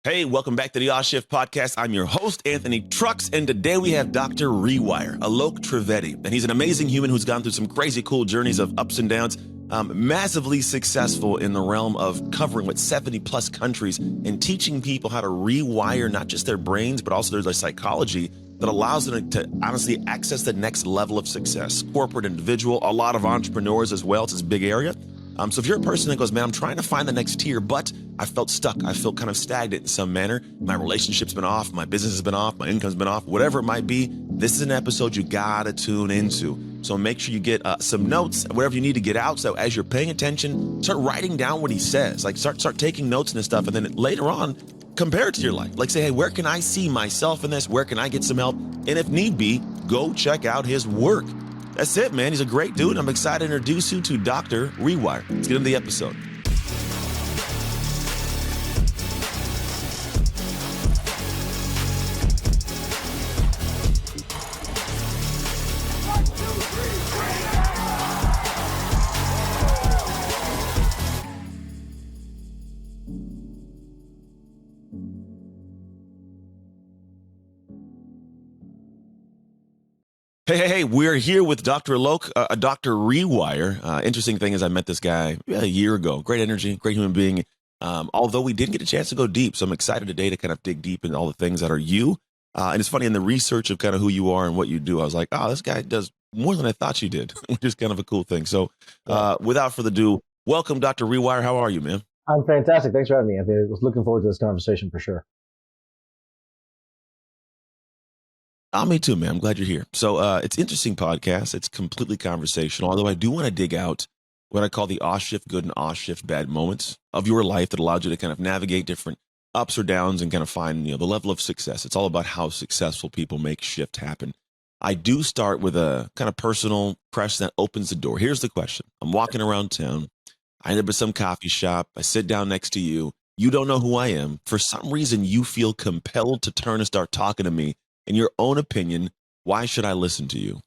Hey, welcome back to the Oz Shift Podcast. I'm your host, Anthony Trucks, and today we have Dr. Rewire, Alok Trivedi. And he's an amazing human who's gone through some crazy cool journeys of ups and downs, massively successful in the realm of covering 70 plus countries and teaching people how to rewire not just their brains, but also their psychology that allows them to honestly access the next level of success. Corporate, individual, a lot of entrepreneurs as well. It's this big area. So if you're a person that goes, man, I'm trying to find the next tier, but I felt stuck. I felt kind of stagnant in some manner. My relationship's been off. My business has been off. My income's been off. Whatever it might be, this is an episode you gotta tune into. So make sure you get some notes, whatever you need to get out. So as you're paying attention, start writing down what he says. Like start taking notes and this stuff. And then later on, compare it to your life. Like say, hey, where can I see myself in this? Where can I get some help? And if need be, go check out his work. That's it, man. He's a great dude. I'm excited to introduce you to Dr. Rewire. Let's get into the episode. Hey, we're here with Dr. Alok, Dr. Rewire. Interesting thing is I met this guy a year ago. Great energy, great human being. Although we didn't get a chance to go deep. So I'm excited today to kind of dig deep into all the things that are you. And it's funny, in the research of kind of who you are and what you do, I was like, oh, this guy does more than I thought you did, which is kind of a cool thing. So without further ado, welcome, Dr. Rewire. How are you, man? I'm fantastic. Thanks for having me, Anthony. I was looking forward to this conversation for sure. Oh, me too, man. I'm glad you're here. So it's interesting podcast. It's completely conversational, although I do want to dig out what I call the Oz Shift good and Oz Shift bad moments of your life that allowed you to kind of navigate different ups or downs and kind of find the level of success. It's all about how successful people make shift happen. I do start with a kind of personal question that opens the door. Here's the question. I'm walking around town. I end up at some coffee shop. I sit down next to you. You don't know who I am. For some reason, you feel compelled to turn and start talking to me. In your own opinion, why should I listen to you?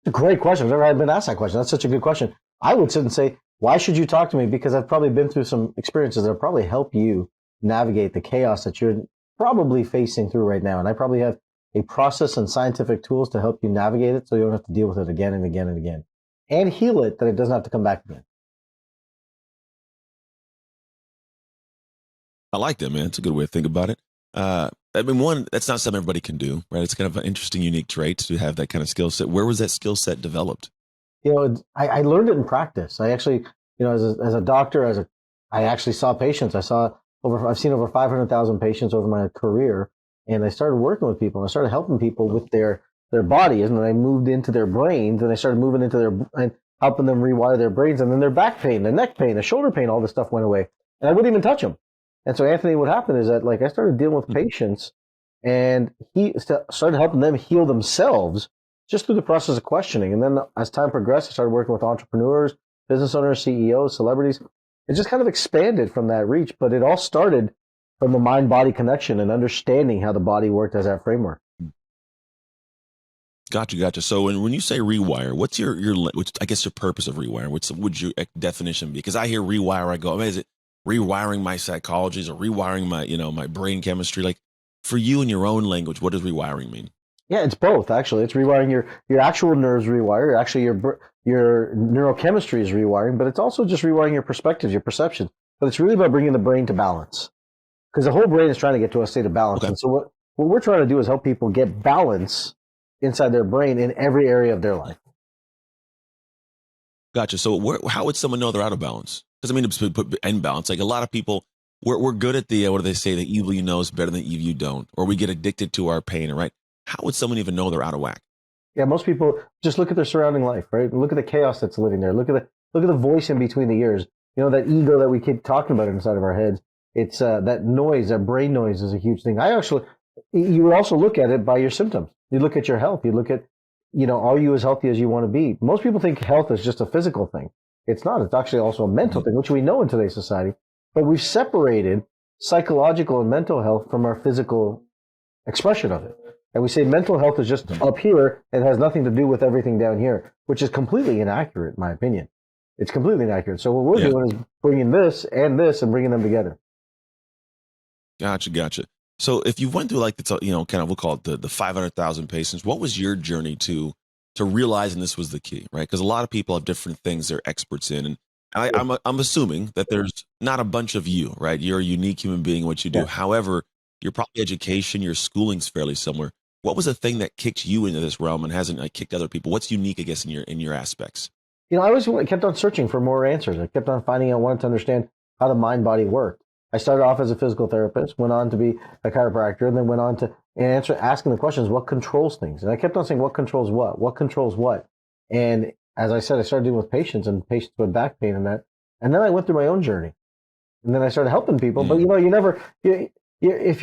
Great question. I've never been asked that question. That's such a good question. I would sit and say, why should you talk to me? Because I've probably been through some experiences that will probably help you navigate the chaos that you're probably facing through right now. And I probably have a process and scientific tools to help you navigate it so you don't have to deal with it again and again and again. And heal it, that it doesn't have to come back again. I like that, man. It's a good way to think about it. I mean, one, that's not something everybody can do, right? It's kind of an interesting, unique trait to have that kind of skill set. Where was that skill set developed? I learned it in practice. I actually, as a doctor, I actually saw patients. I've seen over 500,000 patients over my career, and I started working with people. And I started helping people with their bodies, and then I moved into their brains, and I started moving into and helping them rewire their brains, and then their back pain, their neck pain, their shoulder pain, all this stuff went away, and I wouldn't even touch them. And so, Anthony, what happened is that, I started dealing with patients, and he started helping them heal themselves just through the process of questioning. And then as time progressed, I started working with entrepreneurs, business owners, CEOs, celebrities. It just kind of expanded from that reach, but it all started from the mind-body connection and understanding how the body worked as that framework. Gotcha. So when you say rewire, what's your I guess your purpose of rewire? Would your definition be? Because I hear rewire, I go, is it rewiring my psychology or rewiring my, my brain chemistry? Like for you in your own language, what does rewiring mean? Yeah, it's both, actually. It's rewiring your actual nerves rewire. Actually, your neurochemistry is rewiring, but it's also just rewiring your perspectives, your perception. But it's really about bringing the brain to balance, because the whole brain is trying to get to a state of balance. Okay. And so what we're trying to do is help people get balance inside their brain in every area of their life. Gotcha. So how would someone know they're out of balance? Because I mean, to put in balance, like a lot of people, we're good at the, what do they say? The evil you know is better than evil you don't, or we get addicted to our pain, right? How would someone even know they're out of whack? Yeah, most people just look at their surrounding life, right? Look at the chaos that's living there. Look at the voice in between the ears. That ego that we keep talking about inside of our heads. It's that noise, that brain noise is a huge thing. You would also look at it by your symptoms. You look at your health. You look at, are you as healthy as you want to be? Most people think health is just a physical thing. It's not. It's actually also a mental thing, which we know in today's society. But we've separated psychological and mental health from our physical expression of it. And we say mental health is just up here and has nothing to do with everything down here, which is completely inaccurate, in my opinion. It's completely inaccurate. So what we're doing is bringing this and bringing them together. Gotcha. So if you went through like the, kind of, we'll call it the 500,000 patients, what was your journey to realizing this was the key, right? Because a lot of people have different things they're experts in. And I'm assuming that there's not a bunch of you, right? You're a unique human being in what you do. Yeah. However, your probably education, your schooling's fairly similar. What was the thing that kicked you into this realm and hasn't kicked other people? What's unique, I guess, in your aspects? I kept on searching for more answers. I kept on finding out, wanted to understand how the mind body worked. I started off as a physical therapist, went on to be a chiropractor, and then went on to asking the questions, what controls things? And I kept on saying, what controls what? What controls what? And as I said, I started dealing with patients and patients with back pain and that. And then I went through my own journey. And then I started helping people. But if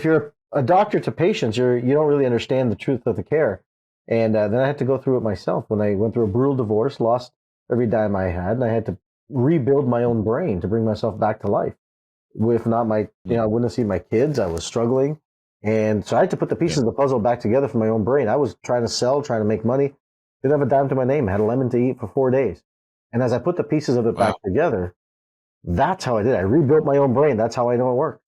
you're a doctor to patients, you don't really understand the truth of the care. And then I had to go through it myself when I went through a brutal divorce, lost every dime I had, and I had to rebuild my own brain to bring myself back to life. If not, I wouldn't have seen my kids. I was struggling. And so I had to put the pieces of the puzzle back together for my own brain. I was trying to sell, trying to make money. Didn't have a dime to my name. I had a lemon to eat for 4 days. And as I put the pieces of it back together, that's how I did it. I rebuilt my own brain. That's how I know it worked.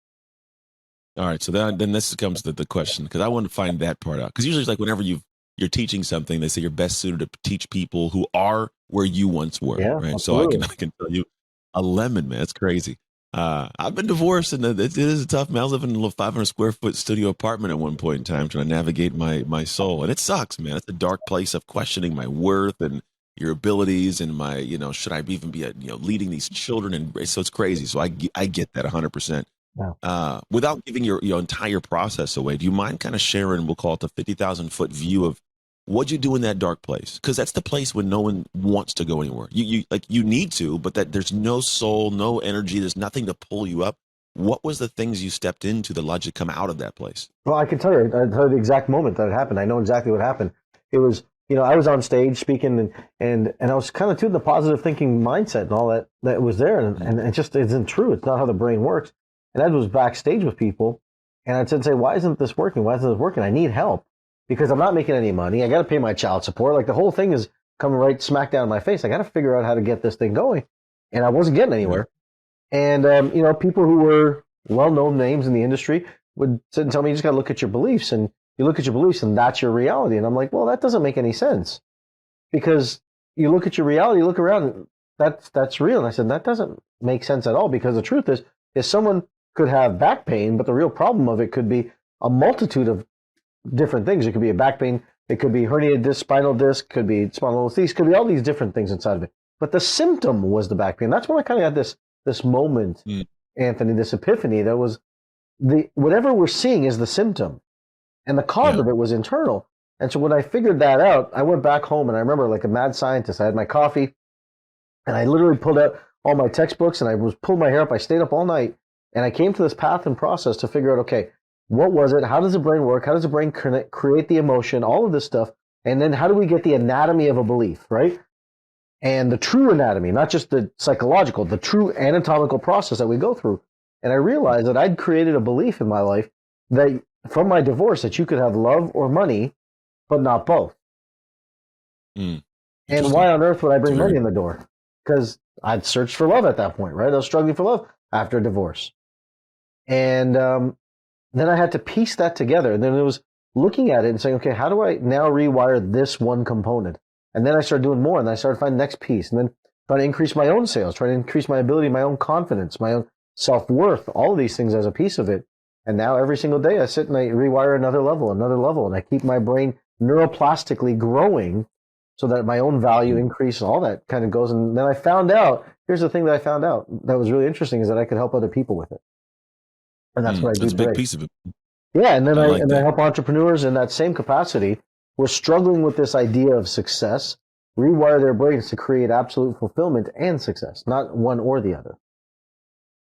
All right. So then this comes to the question, because I want to find that part out. Because usually it's like whenever you're teaching something, they say you're best suited to teach people who are where you once were. Yeah, right. absolutely. So I can tell you a lemon, man. It's crazy. I've been divorced, and it is tough, man. I was living in a little 500 square foot studio apartment at one point in time, trying to navigate my soul. And it sucks, man. It's a dark place of questioning my worth and your abilities and my, should I even be, leading these children? And so it's crazy. So I get that 100%. Yeah. Without giving your entire process away, do you mind kind of sharing, we'll call it the 50,000 foot view of what you do in that dark place? Because that's the place when no one wants to go anywhere. You need to, but that there's no soul, no energy, there's nothing to pull you up. What was the things you stepped into that allowed you to come out of that place? Well, I can tell you, I tell you the exact moment that it happened. I know exactly what happened. It was, I was on stage speaking and I was kind of to the positive thinking mindset and all that was there. And it just isn't true. It's not how the brain works. And I was backstage with people and I'd say, why isn't this working? Why isn't this working? I need help because I'm not making any money. I got to pay my child support. Like the whole thing is coming right smack down in my face. I got to figure out how to get this thing going. And I wasn't getting anywhere. And, people who were well-known names in the industry would sit and tell me, you just got to look at your beliefs. And you look at your beliefs and that's your reality. And I'm like, well, that doesn't make any sense because you look at your reality, you look around, that's real. And I said, that doesn't make sense at all because the truth is someone could have back pain, but the real problem of it could be a multitude of different things. It could be a back pain. It could be herniated disc, spinal disc, could be spondylolisthesis, could be all these different things inside of it. But the symptom was the back pain. That's when I kind of had this moment, Anthony, this epiphany that was whatever we're seeing is the symptom. And the cause of it was internal. And so when I figured that out, I went back home and I remember like a mad scientist, I had my coffee and I literally pulled out all my textbooks and I was pulling my hair up. I stayed up all night and I came to this path and process to figure out, okay, what was it? How does the brain work? How does the brain create the emotion? All of this stuff. And then how do we get the anatomy of a belief, right? And the true anatomy, not just the psychological, the true anatomical process that we go through. And I realized that I'd created a belief in my life that from my divorce that you could have love or money, but not both. And why on earth would I bring money in the door? Because I'd searched for love at that point, right? I was struggling for love after a divorce. And then I had to piece that together. And then it was looking at it and saying, okay, how do I now rewire this one component? And then I started doing more, and I started finding the next piece, and then trying to increase my own sales, trying to increase my ability, my own confidence, my own self-worth, all of these things as a piece of it. And now every single day I sit and I rewire another level, and I keep my brain neuroplastically growing so that my own value increases, all that kind of goes. And then I found out, here's the thing that I found out that was really interesting is that I could help other people with it. And that's what I do That's today. a big piece of it. Yeah, and then I help entrepreneurs in that same capacity who are struggling with this idea of success, rewire their brains to create absolute fulfillment and success, not one or the other.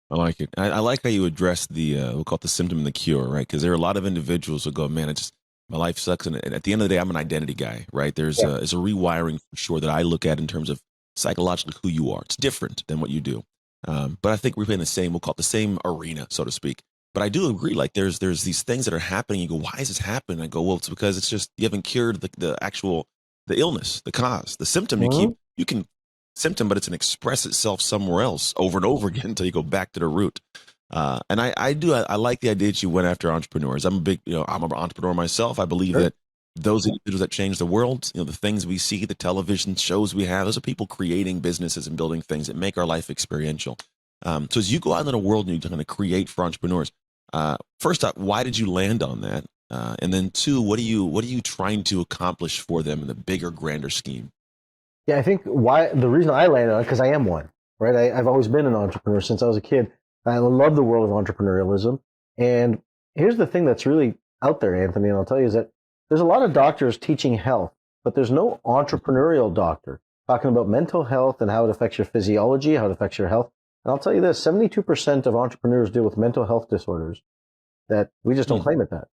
I like it. I like how you address we'll call it the symptom and the cure, right? Because there are a lot of individuals who go, man, my life sucks. And at the end of the day, I'm an identity guy, right? There's a rewiring for sure that I look at in terms of psychologically who you are. It's different than what you do. But I think we're in we'll call it the same arena, so to speak. But I do agree, like there's these things that are happening. You go, why is this happening? I go, well, it's because it's just you haven't cured the illness, the cause, the symptom. You can symptom, but it's an express itself somewhere else over and over again until you go back to the root. And I like the idea that you went after entrepreneurs. I'm a big, I'm an entrepreneur myself. I believe Sure. that those individuals that change the world, the things we see, the television shows we have, those are people creating businesses and building things that make our life experiential. So as you go out into the world and you kind of create for entrepreneurs, first up, why did you land on that? And then two, what are you trying to accomplish for them in the bigger, grander scheme? Yeah, I think why the reason I landed on it because I am one, right? I've always been an entrepreneur since I was a kid. I love the world of entrepreneurialism. And here's the thing that's really out there, Anthony, and I'll tell you is that there's a lot of doctors teaching health, but there's no entrepreneurial doctor talking about mental health and how it affects your physiology, how it affects your health. And I'll tell you this, 72% of entrepreneurs deal with mental health disorders that we just don't claim it that,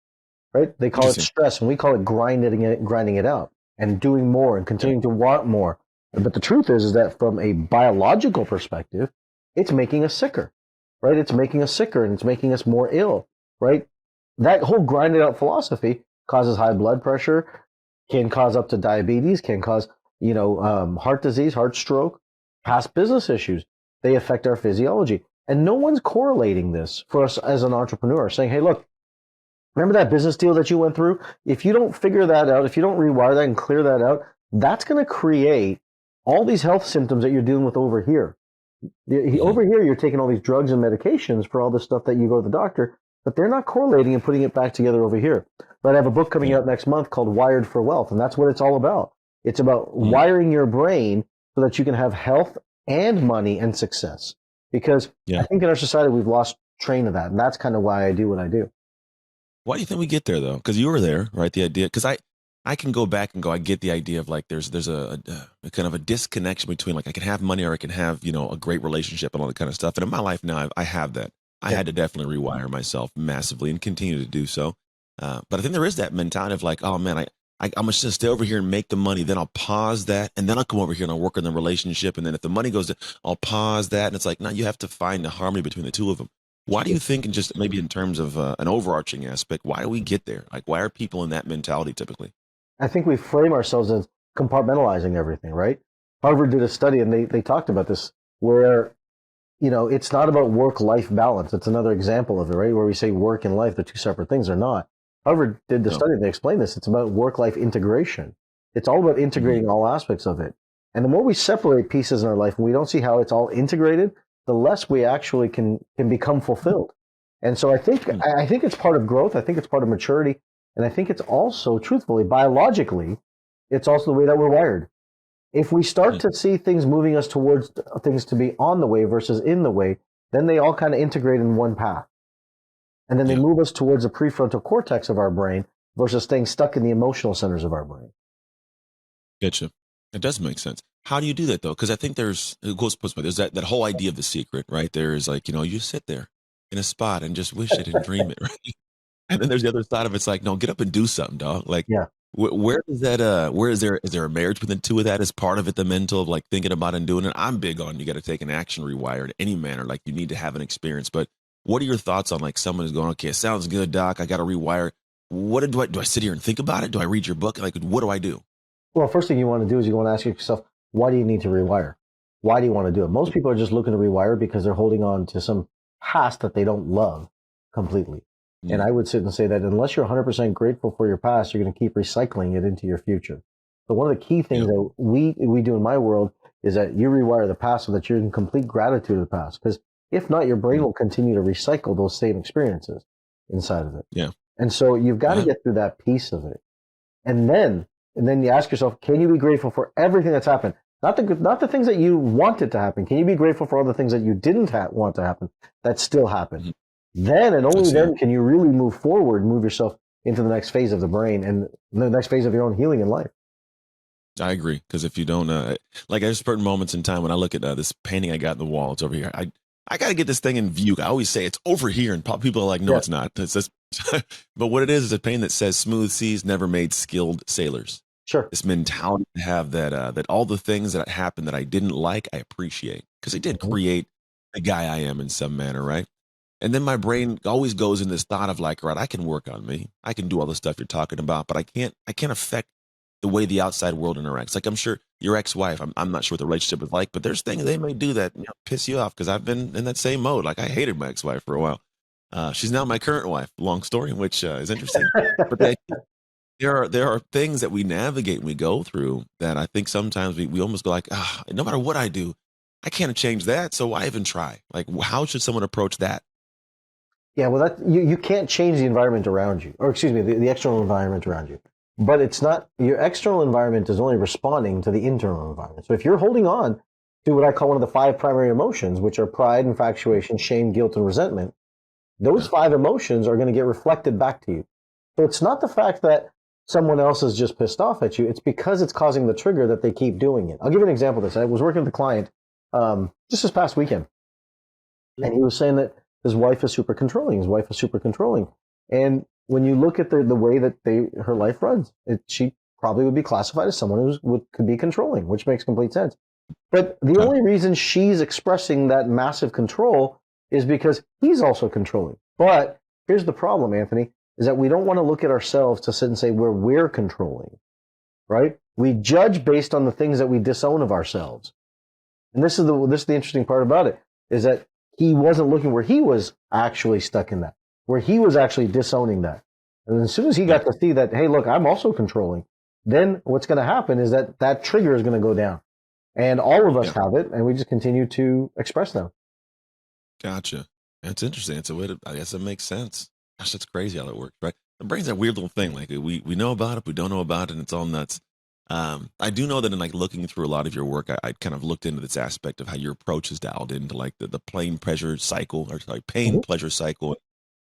right? They call it Interesting. stress and we call it grinding it out and doing more and continuing to want more. But the truth is that from a biological perspective, it's making us sicker, right? It's making us sicker and it's making us more ill, right? That whole grinded out philosophy causes high blood pressure, can cause up to diabetes, can cause, heart disease, heart stroke, past business issues. They affect our physiology. And no one's correlating this for us as an entrepreneur saying, hey, look, remember that business deal that you went through? If you don't figure that out, if you don't rewire that and clear that out, that's going to create all these health symptoms that you're dealing with over here. Over here, you're taking all these drugs and medications for all the stuff that you go to the doctor, but they're not correlating and putting it back together over here. But I have a book coming out next month called Wired for Wealth, and that's what it's all about. It's about wiring your brain so that you can have health and money and success. Because I think in our society, we've lost train of that, and that's kind of why I do what I do. Why do you think we get there though? Because you were there, right? The idea, because I can go back and go, I get the idea of like there's a kind of a disconnection between like I can have money or I can have a great relationship and all that kind of stuff. And in my life now, I have that. I had to definitely rewire myself massively and continue to do so. But I think there is that mentality of like, oh man, I'm just gonna stay over here and make the money. Then I'll pause that, and then I'll come over here and I'll work on the relationship. And then if the money goes, I'll pause that. And it's like, no, you have to find the harmony between the two of them. Why do you think, and just maybe in terms of an overarching aspect, why do we get there? Like, why are people in that mentality typically? I think we frame ourselves as compartmentalizing everything, right? Harvard did a study and they talked about this where, it's not about work-life balance. It's another example of it, right? Where we say work and life, they're two separate things. They're not. Harvard did the study. They explained this. It's about work-life integration. It's all about integrating all aspects of it. And the more we separate pieces in our life and we don't see how it's all integrated, the less we actually can become fulfilled. And so I think it's part of growth. I think it's part of maturity. And I think it's also, truthfully, biologically, it's also the way that we're wired. If we start to see things moving us towards things to be on the way versus in the way, then they all kind of integrate in one path. And then they move us towards the prefrontal cortex of our brain versus staying stuck in the emotional centers of our brain. Getcha. It does make sense. How do you do that though? Because I think there's that whole idea of the secret, right? There's like, you sit there in a spot and just wish it and dream it, right? And then there's the other side of it's like, no, get up and do something, dog. Like, Yeah. where is that? Where is there a marriage between the two of that? Is part of it the mental of like thinking about and doing it? I'm big on you got to take an action rewire in any manner. Like you need to have an experience. But what are your thoughts on like someone who's going, okay, it sounds good, doc. I got to rewire. What do I sit here and think about it? Do I read your book? Like, what do I do? Well, first thing you want to do is you want to ask yourself, why do you need to rewire? Why do you want to do it? Most people are just looking to rewire because they're holding on to some past that they don't love completely. And I would sit and say that unless you're 100% grateful for your past, you're going to keep recycling it into your future. So one of the key things that we do in my world is that you rewire the past so that you're in complete gratitude of the past. Because if not, your brain will continue to recycle those same experiences inside of it. Yeah. And so you've got to get through that piece of it. And then you ask yourself, can you be grateful for everything that's happened? Not the things that you wanted to happen. Can you be grateful for all the things that you didn't want to happen that still happened? Then and only then can you really move forward, move yourself into the next phase of the brain and the next phase of your own healing in life. I agree. Because if you don't, like there's certain moments in time when I look at this painting I got in the wall, it's over here. I got to get this thing in view. I always say it's over here, and people are like, no, it's not. It's this. But what it is a painting that says smooth seas never made skilled sailors. Sure. This mentality to have that all the things that happened that I didn't like, I appreciate because it did create the guy I am in some manner, right? And then my brain always goes in this thought of like, right, I can work on me. I can do all the stuff you're talking about, but I can't affect the way the outside world interacts. Like I'm sure your ex-wife, I'm not sure what the relationship is like, but there's things they may do that piss you off because I've been in that same mode. Like I hated my ex-wife for a while. She's now my current wife. Long story, which is interesting. But there are things that we navigate and we go through that I think sometimes we almost go like, no matter what I do, I can't change that. So why even try? Like, how should someone approach that? Yeah, well, you can't change the environment around you, or excuse me, the external environment around you. But it's not, your external environment is only responding to the internal environment. So if you're holding on to what I call one of the 5 primary emotions, which are pride, infatuation, shame, guilt, and resentment, those 5 emotions are going to get reflected back to you. So it's not the fact that someone else is just pissed off at you. It's because it's causing the trigger that they keep doing it. I'll give you an example of this. I was working with a client just this past weekend, and he was saying that his wife is super controlling. His wife is super controlling. And when you look at the way that her life runs, she probably would be classified as someone who could be controlling, which makes complete sense. But the only reason she's expressing that massive control is because he's also controlling. But here's the problem, Anthony, is that we don't want to look at ourselves to sit and say we're controlling, right? We judge based on the things that we disown of ourselves. And this is the interesting part about it, is that he wasn't looking where he was actually stuck in that, where he was actually disowning that. And as soon as he got to see that, hey, look, I'm also controlling, then what's going to happen is that trigger is going to go down. And all of us have it, and we just continue to express them. Gotcha. That's interesting. It's a way to, I guess it makes sense. Gosh, that's crazy how that works, right? The brain's that weird little thing. Like we know about it, we don't know about it, and it's all nuts. I do know that in like looking through a lot of your work, I kind of looked into this aspect of how your approach is dialed into like the pain pleasure cycle, or like pain pleasure cycle,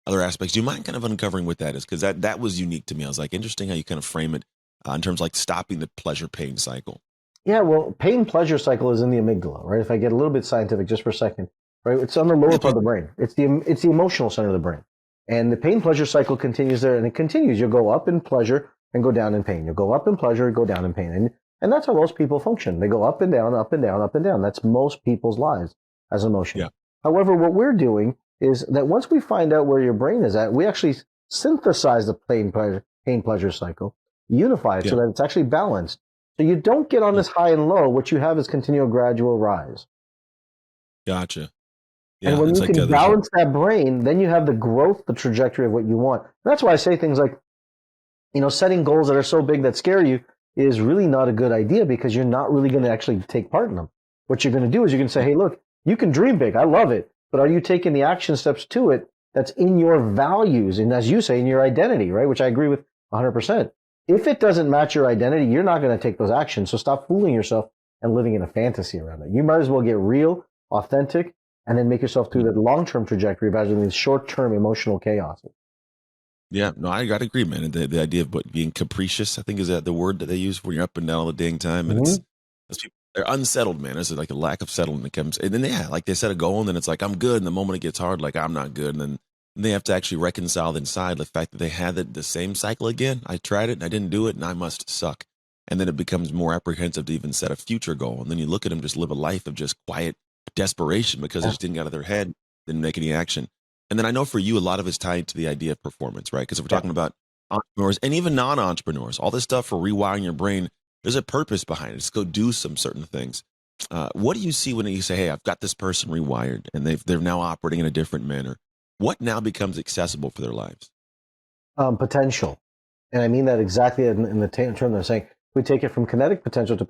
other aspects. Do you mind kind of uncovering what that is? Because that was unique to me. I was like, interesting how you kind of frame it in terms of like stopping the pleasure pain cycle. Yeah, well, pain pleasure cycle is in the amygdala, right? If I get a little bit scientific just for a second, right? It's on the lower part of the brain. It's the emotional center of the brain. And the pain pleasure cycle continues there, and it continues. You'll go up in pleasure and go down in pain. You'll go up in pleasure and go down in pain. And that's how most people function. They go up and down, up and down, up and down. That's most people's lives as emotion. Yeah. However, what we're doing is that once we find out where your brain is at, we actually synthesize the pain pleasure cycle, unify it so that it's actually balanced. So you don't get on this high and low. What you have is continual gradual rise. Gotcha. Yeah, and when you can balance that brain, then you have the growth, the trajectory of what you want. That's why I say things like, setting goals that are so big that scare you is really not a good idea, because you're not really going to actually take part in them. What you're going to do is you're going to say, hey, look, you can dream big. I love it. But are you taking the action steps to it that's in your values and, as you say, in your identity, right? Which I agree with 100%. If it doesn't match your identity, you're not going to take those actions. So stop fooling yourself and living in a fantasy around it. You might as well get real, authentic, and then make yourself through the long-term trajectory rather than these short-term emotional chaos. Yeah, no, I got to agree, man. The idea of being capricious, I think, is that the word that they use when you're up and down all the dang time. And they're unsettled, man. There's like a lack of settlement that comes. And then, like they set a goal, and then it's like, I'm good. And the moment it gets hard, like, I'm not good. And then they have to actually reconcile inside the fact that they had the same cycle again. I tried it and I didn't do it, and I must suck. And then it becomes more apprehensive to even set a future goal. And then you look at them just live a life of just quiet desperation because they just didn't get out of their head, didn't make any action. And then I know for you, a lot of it's tied to the idea of performance, right? Because if we're talking about entrepreneurs and even non-entrepreneurs, all this stuff for rewiring your brain, there's a purpose behind it. Just go do some certain things. What do you see when you say, hey, I've got this person rewired and they're now operating in a different manner? What now becomes accessible for their lives? Potential. And I mean that exactly in the term they're saying. We take it from kinetic potential to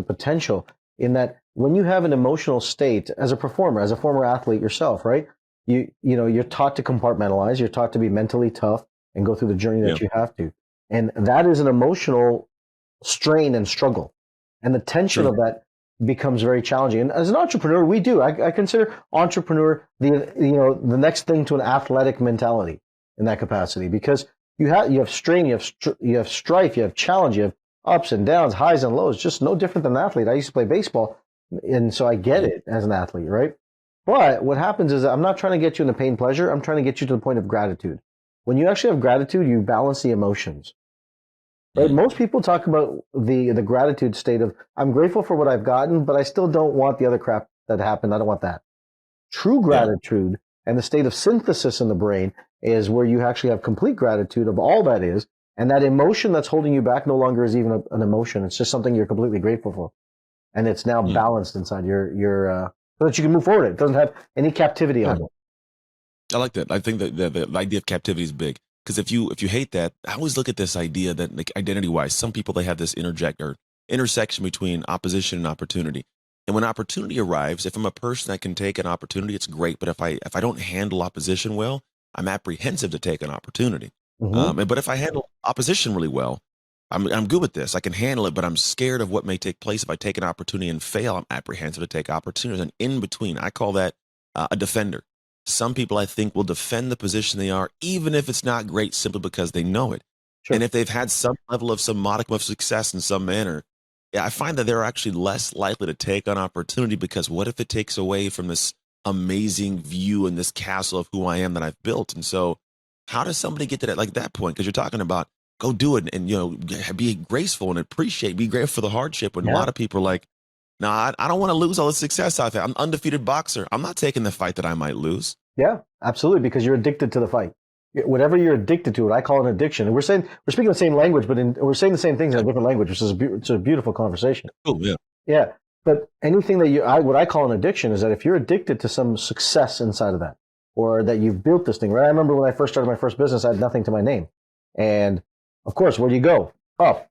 potential, in that when you have an emotional state as a performer, as a former athlete yourself, right? You're taught to compartmentalize. You're taught to be mentally tough and go through the journey that you have to. And that is an emotional strain and struggle. And the tension of that becomes very challenging. And as an entrepreneur, I consider entrepreneur the next thing to an athletic mentality in that capacity, because you have strain, you have strife, you have challenge, you have ups and downs, highs and lows, just no different than an athlete. I used to play baseball, and so I get it as an athlete, right? But what happens is that I'm not trying to get you into pain pleasure. I'm trying to get you to the point of gratitude. When you actually have gratitude, you balance the emotions. Right? Most people talk about the gratitude state of, I'm grateful for what I've gotten, but I still don't want the other crap that happened. I don't want that. True gratitude and the state of synthesis in the brain is where you actually have complete gratitude of all that is, And that emotion that's holding you back no longer is even an emotion. It's just something you're completely grateful for. And it's now balanced inside your so that you can move forward. It doesn't have any captivity on it. I like that. I think that the idea of captivity is big, because if you hate that, I always look at this idea that, like, identity wise, some people, they have this intersection between opposition and opportunity. And when opportunity arrives, if I'm a person that can take an opportunity, it's great. But if I don't handle opposition well, I'm apprehensive to take an opportunity. But if I handle opposition really well, I'm good with this. I can handle it, but I'm scared of what may take place if I take an opportunity and fail. I'm apprehensive to take opportunities. And in between, I call that a defender. Some people, I think, will defend the position they are, even if it's not great, simply because they know it. Sure. And if they've had some level of some modicum of success in some manner, I find that they're actually less likely to take on opportunity, because what if it takes away from this amazing view and this castle of who I am that I've built? And so how does somebody get to that point? Because you're talking about go do it and be graceful and be grateful for the hardship. When a lot of people are like, no, I don't want to lose all the success I've had. I'm an undefeated boxer. I'm not taking the fight that I might lose. Yeah, absolutely, because you're addicted to the fight. Whatever you're addicted to, what I call an addiction. And we're speaking the same language, but we're saying the same things in a different language, which is it's a beautiful conversation. Oh yeah, yeah. But anything that what I call an addiction is that if you're addicted to some success inside of that, or that you've built this thing, right? I remember when I first started my first business, I had nothing to my name, and of course, where do you go? Up.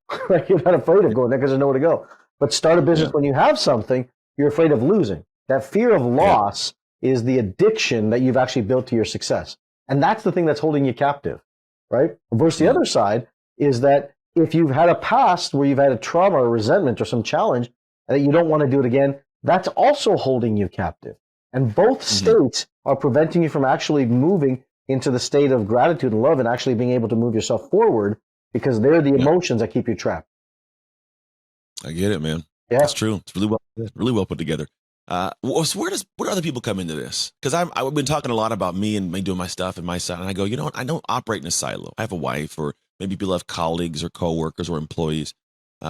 You're not afraid of going there because there's nowhere to go. But start a business when you have something, you're afraid of losing. That fear of loss is the addiction that you've actually built to your success. And that's the thing that's holding you captive, right? Versus the other side is that if you've had a past where you've had a trauma or resentment or some challenge that you don't want to do it again, that's also holding you captive. And both states are preventing you from actually moving into the state of gratitude and love and actually being able to move yourself forward, because they're the emotions that keep you trapped. I get it, man. Yeah. That's true. It's really well put together. So where do other people come into this? Because I've been talking a lot about me and me doing my stuff and my side, and I go, you know what? I don't operate in a silo. I have a wife, or maybe people have colleagues or coworkers or employees.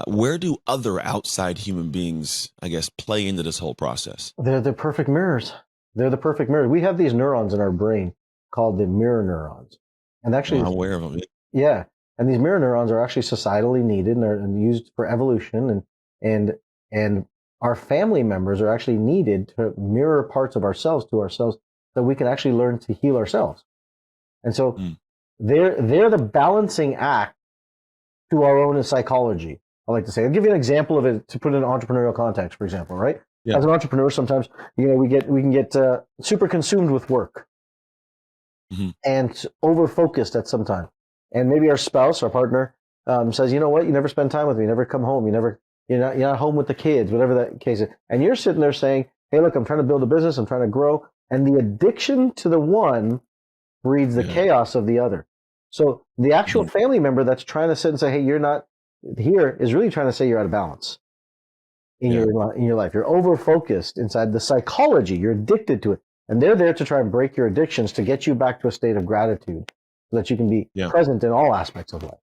Where do other outside human beings, I guess, play into this whole process? They're the perfect mirrors. They're the perfect mirrors. We have these neurons in our brain called the mirror neurons, and actually, I'm aware of them. Yeah, and these mirror neurons are actually societally needed and are used for evolution, and our family members are actually needed to mirror parts of ourselves to ourselves so we can actually learn to heal ourselves. And so they're the balancing act to our own psychology, I like to say. I'll give you an example of it to put in an entrepreneurial context, for example, right? Yeah. As an entrepreneur, sometimes we can get super consumed with work and over focused at some time. And maybe our spouse, our partner, says, you know what, you never spend time with me, you never come home, you're not home with the kids, whatever that case is. And you're sitting there saying, hey, look, I'm trying to build a business, I'm trying to grow. And the addiction to the one breeds the chaos of the other. So the actual family member that's trying to sit and say, hey, you're not here, is really trying to say you're out of balance in your life. You're over-focused inside the psychology. You're addicted to it. And they're there to try and break your addictions to get you back to a state of gratitude so that you can be present in all aspects of life.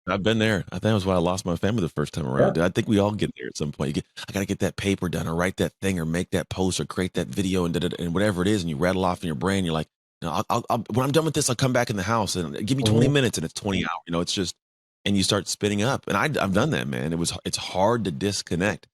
I've been there. I think that was why I lost my family the first time around. I think we all get there at some point. I got to get that paper done, or write that thing, or make that post, or create that video, and whatever it is, and you rattle off in your brain. You're like, no, I'll when I'm done with this, I'll come back in the house and give me 20 minutes, and it's 20 hours. It's just, and you start spinning up. And I've done that, man. It's hard to disconnect.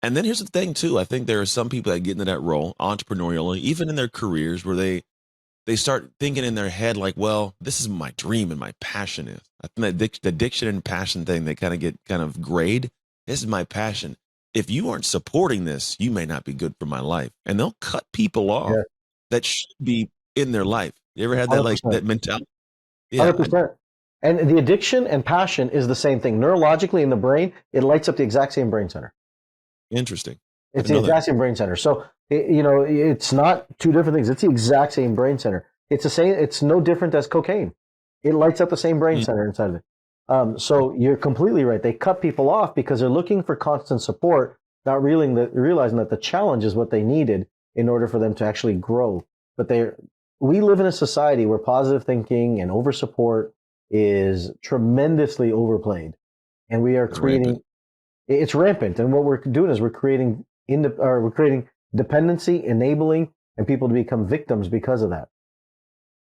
And then here's the thing too. I think there are some people that get into that role entrepreneurially, even in their careers, where they start thinking in their head like, well, this is my dream and my passion is. I think that the addiction and passion thing, they get grayed. This is my passion. If you aren't supporting this, you may not be good for my life. And they'll cut people off that should be in their life. You ever had that 100%. That mentality? Yeah. 100%. And the addiction and passion is the same thing. Neurologically in the brain, it lights up the exact same brain center. Interesting. It's the exact same brain center. So, it's not two different things. It's the exact same brain center. It's the same. It's no different as cocaine. It lights up the same brain center inside of it. So you're completely right. They cut people off because they're looking for constant support, not realizing that the challenge is what they needed in order for them to actually grow. But we live in a society where positive thinking and over support is tremendously overplayed, and we are creating. It's rampant, and what we're doing is we're creating dependency, enabling, and people to become victims because of that.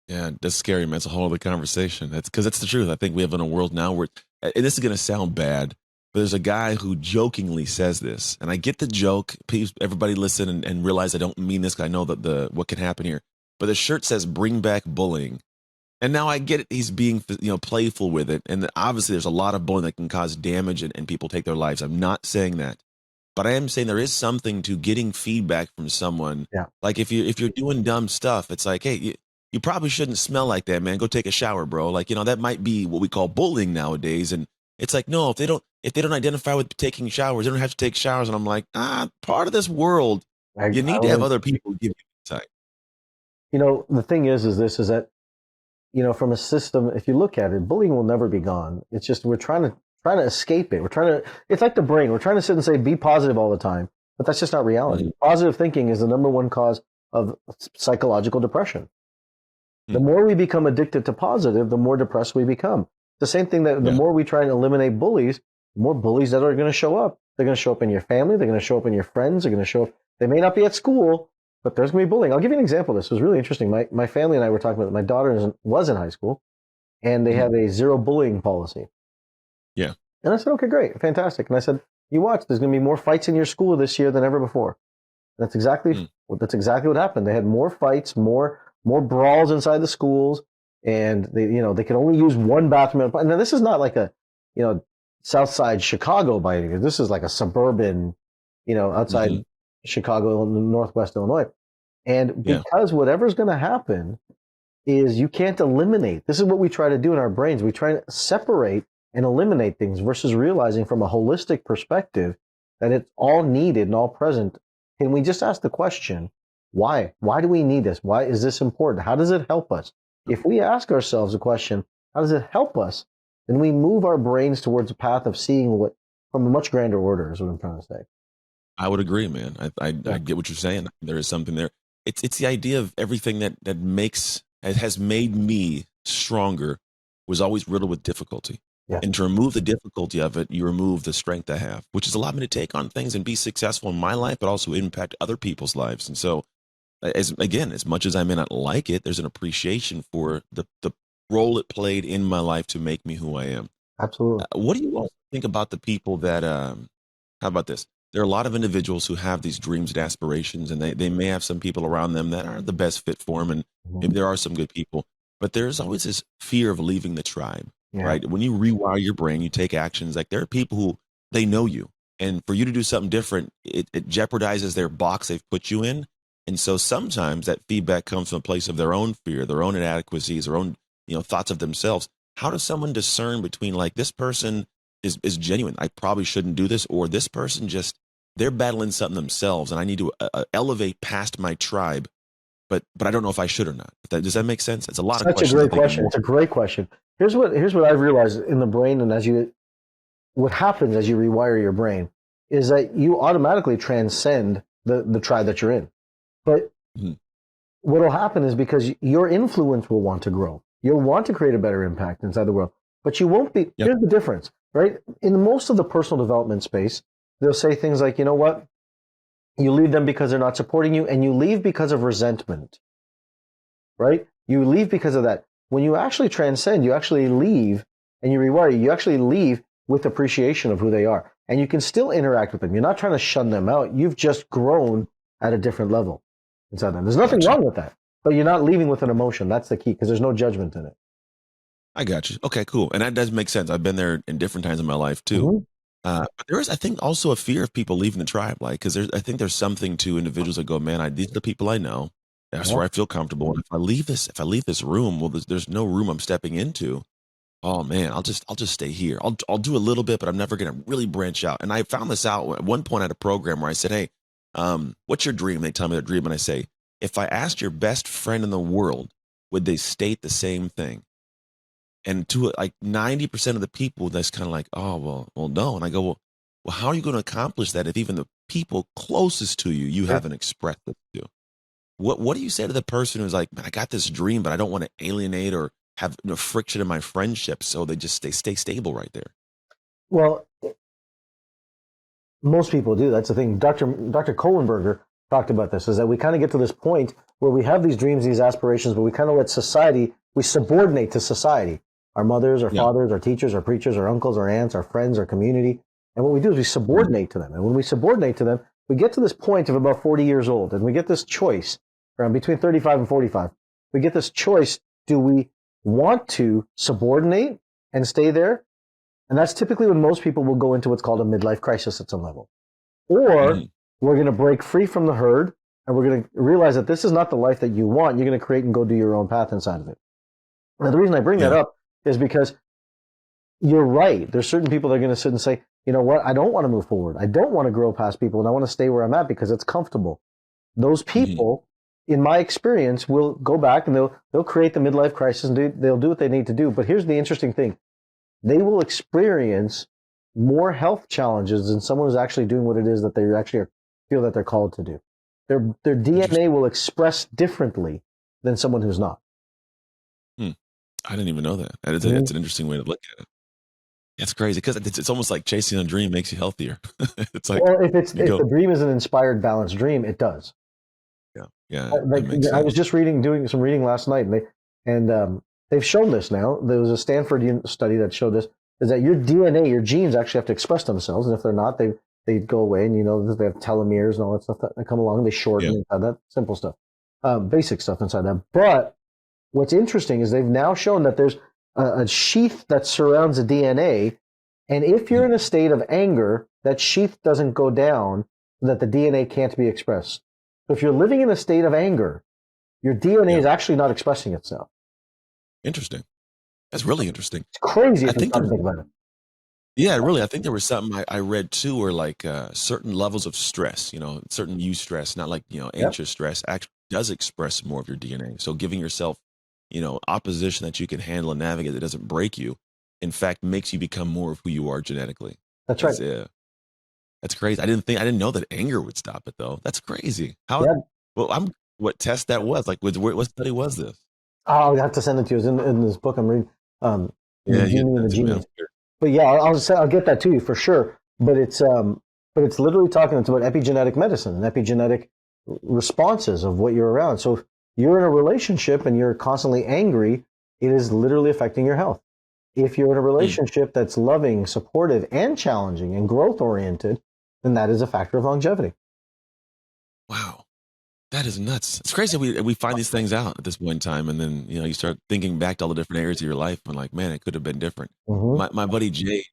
Yeah, that's scary, man. It's a whole other conversation. That's because that's the truth. I think we have in a world now where, and this is going to sound bad, but there's a guy who jokingly says this, and I get the joke. Please, everybody listen and realize I don't mean this, 'cause I know that what can happen here. But the shirt says "Bring back bullying," and now I get it. He's being playful with it, and obviously there's a lot of bullying that can cause damage and people take their lives. I'm not saying that, but I am saying there is something to getting feedback from someone. Yeah. Like if you're doing dumb stuff, it's like, hey, you probably shouldn't smell like that, man. Go take a shower, bro. Like, that might be what we call bullying nowadays. And it's like, no, if they don't identify with taking showers, they don't have to take showers. And I'm like, part of this world, you need to have other people give you insight. The thing is that, from a system, if you look at it, bullying will never be gone. It's just, we're trying to escape it. It's like the brain. We're trying to sit and say, be positive all the time, but that's just not reality. Mm-hmm. Positive thinking is the number one cause of psychological depression. The more we become addicted to positive, the more depressed we become. The same thing that the more we try and eliminate bullies, the more bullies that are going to show up. They're going to show up in your family. They're going to show up in your friends. They're going to show up. They may not be at school, but there's going to be bullying. I'll give you an example of this. It was really interesting. My family and I were talking about it. My daughter was in high school, and they have a zero bullying policy. Yeah. And I said, okay, great, fantastic. And I said, you watch, there's going to be more fights in your school this year than ever before. That's exactly what happened. They had more fights, more brawls inside the schools, and they could only use one bathroom. And then this is not like a, South Side Chicago by any means. This is like a suburban, outside Chicago, Northwest Illinois. And because whatever's going to happen is you can't eliminate. This is what we try to do in our brains. We try to separate and eliminate things versus realizing from a holistic perspective that it's all needed and all present. Can we just ask the question, why? Why do we need this? Why is this important? How does it help us? If we ask ourselves the question, how does it help us? Then we move our brains towards a path of seeing what from a much grander order is what I'm trying to say. I would agree, man. I get what you're saying. There is something there. It's the idea of everything that has made me stronger was always riddled with difficulty. Yeah. And to remove the difficulty of it, you remove the strength I have, which has allowed me to take on things and be successful in my life, but also impact other people's lives. And so, as much as I may not like it, there's an appreciation for the role it played in my life to make me who I am. Absolutely. What do you all think about the people that, how about this? There are a lot of individuals who have these dreams and aspirations, and they may have some people around them that aren't the best fit for them, and maybe there are some good people, but there's always this fear of leaving the tribe, right? When you rewire your brain, you take actions, like there are people who, they know you, and for you to do something different, it jeopardizes their box they've put you in. And so sometimes that feedback comes from a place of their own fear, their own inadequacies, their own thoughts of themselves. How does someone discern between, like, this person is genuine, I probably shouldn't do this, or this person they're battling something themselves and I need to elevate past my tribe, but I don't know if I should or not. Does that make sense? It's a lot of questions. Such a great question. It's a great question. Here's what I've realized in the brain, and what happens as you rewire your brain is that you automatically transcend the tribe that you're in. But what will happen is because your influence will want to grow. You'll want to create a better impact inside the world, but you won't be. Here's the difference, right? In most of the personal development space, they'll say things like, you know what? You leave them because they're not supporting you, and you leave because of resentment, right? You leave because of that. When you actually transcend, you actually leave and you rewire, you actually leave with appreciation of who they are. And you can still interact with them. You're not trying to shun them out. You've just grown at a different level inside them. There's nothing wrong with that, but you're not leaving with an emotion. That's the key, because there's no judgment in it. I got you. Okay, cool. And that does make sense. I've been there in different times in my life too. But there is, I think, also a fear of people leaving the tribe, like, because I think there's something to individuals that go, man, these are the people I know. That's where I feel comfortable. And if I leave this room, well, there's no room I'm stepping into. Oh man, I'll just stay here. I'll do a little bit, but I'm never going to really branch out. And I found this out at one point at a program where I said, hey, what's your dream? They tell me their dream, and I say, if I asked your best friend in the world, would they state the same thing? And to like 90% of the people, that's kind of like, oh, well, no. And I go, well, how are you going to accomplish that if even the people closest to you haven't expressed it to? What do you say to the person who's like, man, I got this dream, but I don't want to alienate or have friction in my friendship, so they stay stable right there? Well, most people do. That's the thing. Dr. Kohlenberger talked about this, is that we kind of get to this point where we have these dreams, these aspirations, but we kind of let society, we subordinate to society. Our mothers, our fathers, our teachers, our preachers, our uncles, our aunts, our friends, our community. And what we do is we subordinate to them. And when we subordinate to them, we get to this point of about 40 years old, and we get this choice around between 35 and 45. We get this choice. Do we want to subordinate and stay there? And that's typically when most people will go into what's called a midlife crisis at some level. Or we're going to break free from the herd, and we're going to realize that this is not the life that you want. You're going to create and go do your own path inside of it. Now, the reason I bring that up is because you're right. There's certain people that are going to sit and say, you know what, I don't want to move forward. I don't want to grow past people, and I want to stay where I'm at because it's comfortable. Those people, in my experience, will go back and they'll create the midlife crisis, and they'll do what they need to do. But here's the interesting thing. They will experience more health challenges than someone who's actually doing what it is that they actually feel that they're called to do. Their DNA will express differently than someone who's not. I didn't even know that. It's an interesting way to look at it. It's crazy because it's almost like chasing a dream makes you healthier. It's like, well, if the dream is an inspired, balanced dream, it does. Yeah. I was just doing some reading last night, and they've shown this now. There was a Stanford study that showed this, is that your DNA, your genes actually have to express themselves, and if they're not, they go away, and you know they have telomeres and all that stuff that come along. They shorten inside that, simple stuff, basic stuff inside that. But what's interesting is they've now shown that there's a sheath that surrounds the DNA, and if you're in a state of anger, that sheath doesn't go down, so that the DNA can't be expressed. So if you're living in a state of anger, your DNA is actually not expressing itself. Interesting. That's really interesting. It's crazy if you think about it. Yeah, really. I think there was something I read too, where like certain levels of stress, certain stress, not like, anxious stress, actually does express more of your DNA. So giving yourself, opposition that you can handle and navigate that doesn't break you, in fact, makes you become more of who you are genetically. That's right. That's crazy. I didn't know that anger would stop it though. That's crazy. What test that was? Like, what study was this? I'll have to send it to you. It's in this book I'm reading. The Genie and the Genius. But yeah, I'll get that to you for sure. But it's literally talking. It's about epigenetic medicine and epigenetic responses of what you're around. So if you're in a relationship and you're constantly angry, it is literally affecting your health. If you're in a relationship that's loving, supportive, and challenging and growth oriented, then that is a factor of longevity. Wow. That is nuts. It's crazy we find these things out at this point in time, and then you start thinking back to all the different areas of your life and like, man, it could have been different. My buddy Jay,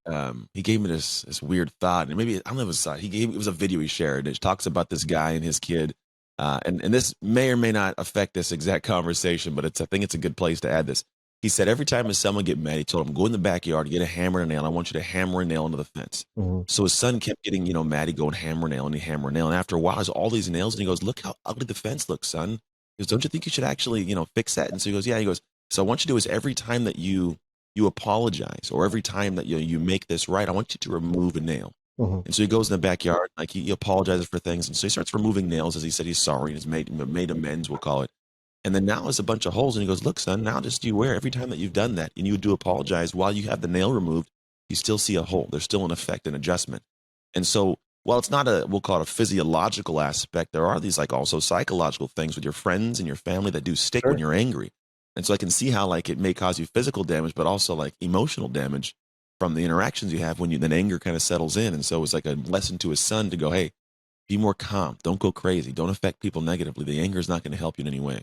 he gave me this weird thought, and maybe I don't know if it was a thought. It was a video he shared. It talks about this guy and his kid, and this may or may not affect this exact conversation, but I think it's a good place to add this. He said every time his son would get mad, he told him, go in the backyard, get a hammer and a nail. I want you to hammer a nail into the fence. So his son kept getting, mad. He'd go and hammer a nail and he'd hammer a nail. And after a while, there's all these nails. And he goes, look how ugly the fence looks, son. He goes, don't you think you should actually, fix that? And so he goes, yeah. He goes, so I want you to do is every time that you apologize or every time that you make this right, I want you to remove a nail. And so he goes in the backyard, like he apologizes for things. And so he starts removing nails as he said he's sorry and he's made amends, we'll call it. And then now there's a bunch of holes. And he goes, look, son, now just you aware every time that you've done that and you do apologize while you have the nail removed, you still see a hole. There's still an effect, an adjustment. And so while it's not we'll call it a physiological aspect, there are these like also psychological things with your friends and your family that do stick when you're angry. And so I can see how like it may cause you physical damage, but also like emotional damage from the interactions you have when then anger kind of settles in. And so it's like a lesson to his son to go, hey, be more calm. Don't go crazy. Don't affect people negatively. The anger is not going to help you in any way.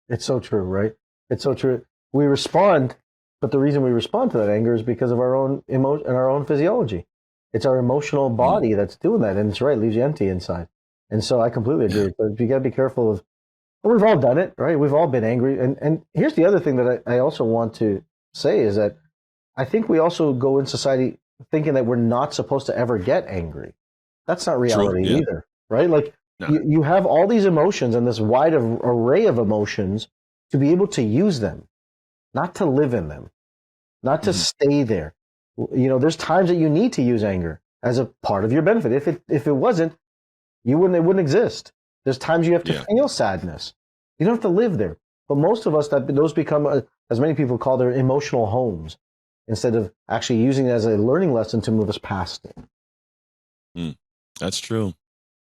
It's so true, right? It's so true. We respond, but the reason we respond to that anger is because of our own emotion and our own physiology. It's our emotional body that's doing that, and it's right, it leaves you empty inside. And so I completely agree. But you got to be careful of. We've all done it, right? We've all been angry. And here's the other thing that I also want to say is that I think we also go in society thinking that we're not supposed to ever get angry. That's not reality either, right? Like. No. You have all these emotions and this wide array of emotions to be able to use them, not to live in them, not to stay there. There's times that you need to use anger as a part of your benefit. If it wasn't, it wouldn't exist. There's times you have to feel sadness. You don't have to live there. But most of us, those become, as many people call their emotional homes, instead of actually using it as a learning lesson to move us past it. That's true.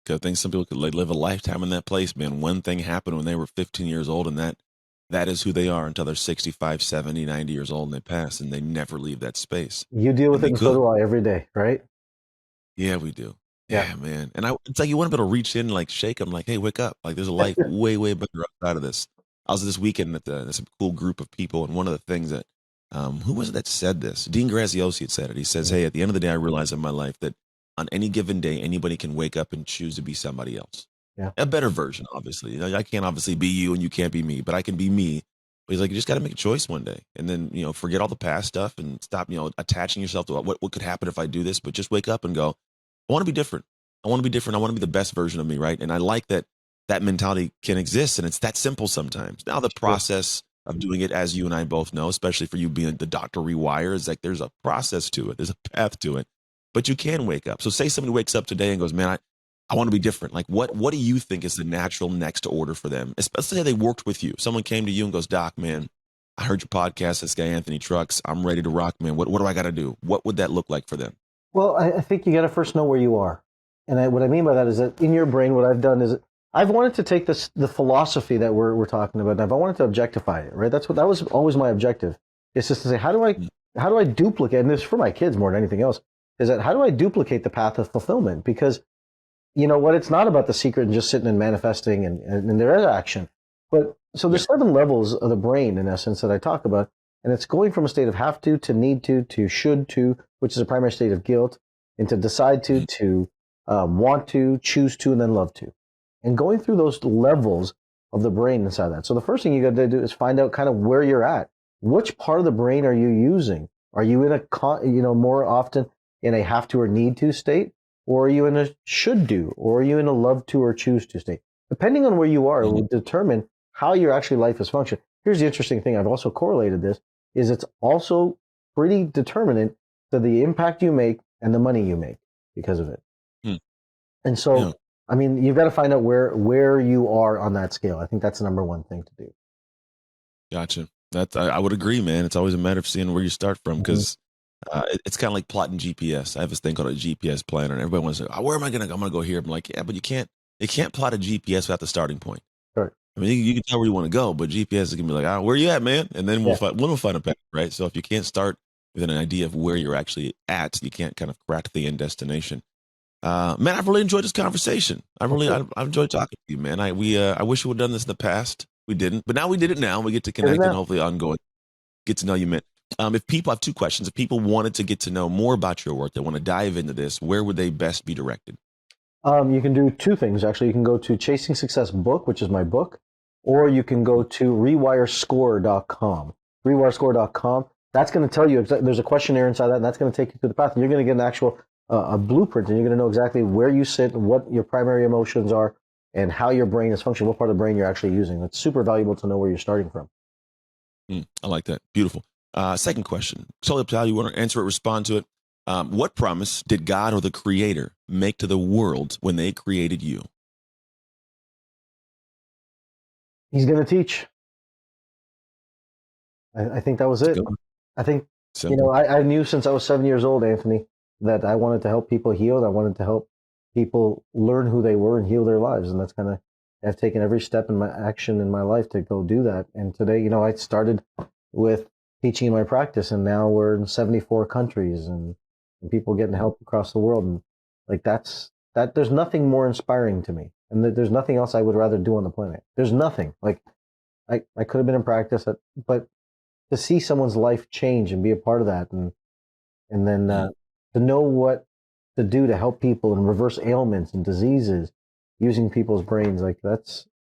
Because I think some people could live a lifetime in that place, man. One thing happened when they were 15 years old, and that is who they are until they're 65, 70, 90 years old and they pass, and they never leave that space. You deal with And it, we and so could. do I every day, right? Yeah, we do. Yeah. Yeah, man. And it's like you want to be able to reach in and like shake them, like, hey, wake up. Like there's a life way, way better outside of this. I was this weekend at there's a cool group of people, and one of the things that, who was it that said this? Dean Graziosi had said it. He says, hey, at the end of the day, I realize in my life that on any given day, anybody can wake up and choose to be somebody else. Yeah. A better version, obviously. I can't obviously be you and you can't be me, but I can be me. But he's like, you just got to make a choice one day, and then forget all the past stuff and stop attaching yourself to what could happen if I do this, but just wake up and go, I want to be different. I want to be different. I want to be the best version of me, right? And I like that mentality can exist, and it's that simple sometimes. Now, the process of doing it, as you and I both know, especially for you being the Dr. Rewire, is like there's a process to it. There's a path to it. But you can wake up. So say somebody wakes up today and goes, man, I want to be different. Like what do you think is the natural next order for them? Especially if they worked with you. Someone came to you and goes, Doc, man, I heard your podcast, this guy Anthony Trucks. I'm ready to rock, man. What do I got to do? What would that look like for them? Well, I think you got to first know where you are. And what I mean by that is that in your brain, what I've done is I've wanted to take the philosophy that we're talking about, and I wanted to objectify it, right? That was always my objective. It's just to say, how do I duplicate, and this is for my kids more than anything else, is that how do I duplicate the path of fulfillment? Because you know what, it's not about the secret and just sitting and manifesting and there is action. But so there's 7 levels of the brain, in essence, that I talk about. And it's going from a state of have to need to should to, which is a primary state of guilt, into decide to want to, choose to, and then love to. And going through those levels of the brain inside that. So the first thing you got to do is find out kind of where you're at. Which part of the brain are you using? Are you in a, more often in a have to or need to state? Or are you in a should do? Or are you in a love to or choose to state? Depending on where you are, it will determine how your actually life is functioning. Here's the interesting thing. I've also correlated this, is it's also pretty determinant to the impact you make and the money you make because of it. And so, I mean, you've got to find out where you are on that scale. I think that's the number one thing to do. Gotcha. I would agree, man. It's always a matter of seeing where you start from, because it's kind of like plotting GPS. I have this thing called a GPS planner, and everybody wants to say, where am I going to go? I'm going to go here. I'm like, yeah, but you can't plot a GPS without the starting point. Right. I mean, you can tell where you want to go, but GPS is going to be like, where are you at, man? And then we'll find a path, right? So if you can't start with an idea of where you're actually at, you can't kind of crack the end destination. Man, I've really enjoyed this conversation. I've enjoyed talking to you, man. I wish we would have done this in the past. We didn't, but now we did it now. We get to connect and hopefully ongoing get to know you, man. If people, I have 2 questions. If people wanted to get to know more about your work, they want to dive into this, where would they best be directed? You can do 2 things, actually. You can go to Chasing Success Book, which is my book, or you can go to rewirescore.com. Rewirescore.com. That's going to tell you, there's a questionnaire inside that, and that's going to take you through the path. And you're going to get an actual a blueprint, and you're going to know exactly where you sit and what your primary emotions are and how your brain is functioning, what part of the brain you're actually using. It's super valuable to know where you're starting from. I like that. Beautiful. Second question. Totally up to how you want to answer it, respond to it. What promise did God or the Creator make to the world when they created you? He's going to teach. I think that was it. I think, I knew since I was 7 years old, Anthony, that I wanted to help people heal. And I wanted to help people learn who they were and heal their lives. And that's kind of, I've taken every step in my action in my life to go do that. And today, I started with teaching in my practice, and now we're in 74 countries and people getting help across the world. And like there's nothing more inspiring to me. And there's nothing else I would rather do on the planet. There's nothing. Like I could have been in practice, but to see someone's life change and be a part of that, and then to know what to do to help people and reverse ailments and diseases using people's brains,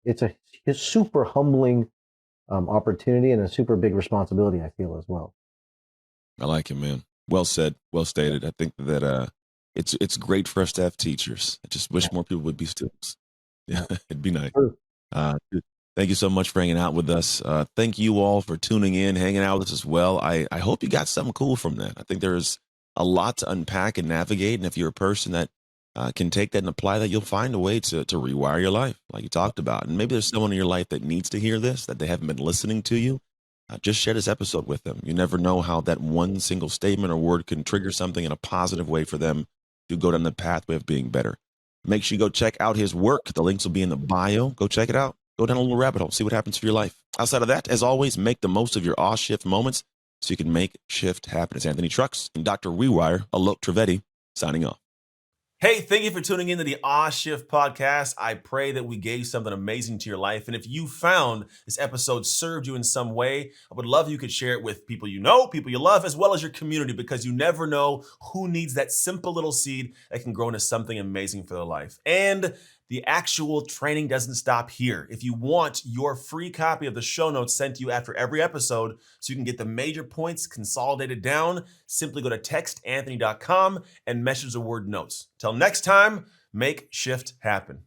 it's a super humbling opportunity and a super big responsibility, I feel, as well. I like it, man. Well said, well stated. I think that it's great for us to have teachers. I just wish more people would be students. Yeah, it'd be nice. Sure. Thank you so much for hanging out with us. Thank you all for tuning in, hanging out with us as well. I hope you got something cool from that. I think there's a lot to unpack and navigate. And if you're a person that can take that and apply that, you'll find a way to rewire your life, like you talked about. And maybe there's someone in your life that needs to hear this, that they haven't been listening to you. Just share this episode with them. You never know how that one single statement or word can trigger something in a positive way for them to go down the pathway of being better. Make sure you go check out his work. The links will be in the bio. Go check it out. Go down a little rabbit hole. See what happens for your life. Outside of that, as always, make the most of your off shift moments so you can make shift happen. It's Anthony Trucks and Dr. Rewire, Alok Trivedi, signing off. Hey, thank you for tuning into the Shift podcast. I pray that we gave something amazing to your life. And if you found this episode served you in some way, I would love if you could share it with people you know, people you love, as well as your community, because you never know who needs that simple little seed that can grow into something amazing for their life. And the actual training doesn't stop here. If you want your free copy of the show notes sent to you after every episode so you can get the major points consolidated down, simply go to textanthony.com and message the word notes. Till next time, make shift happen.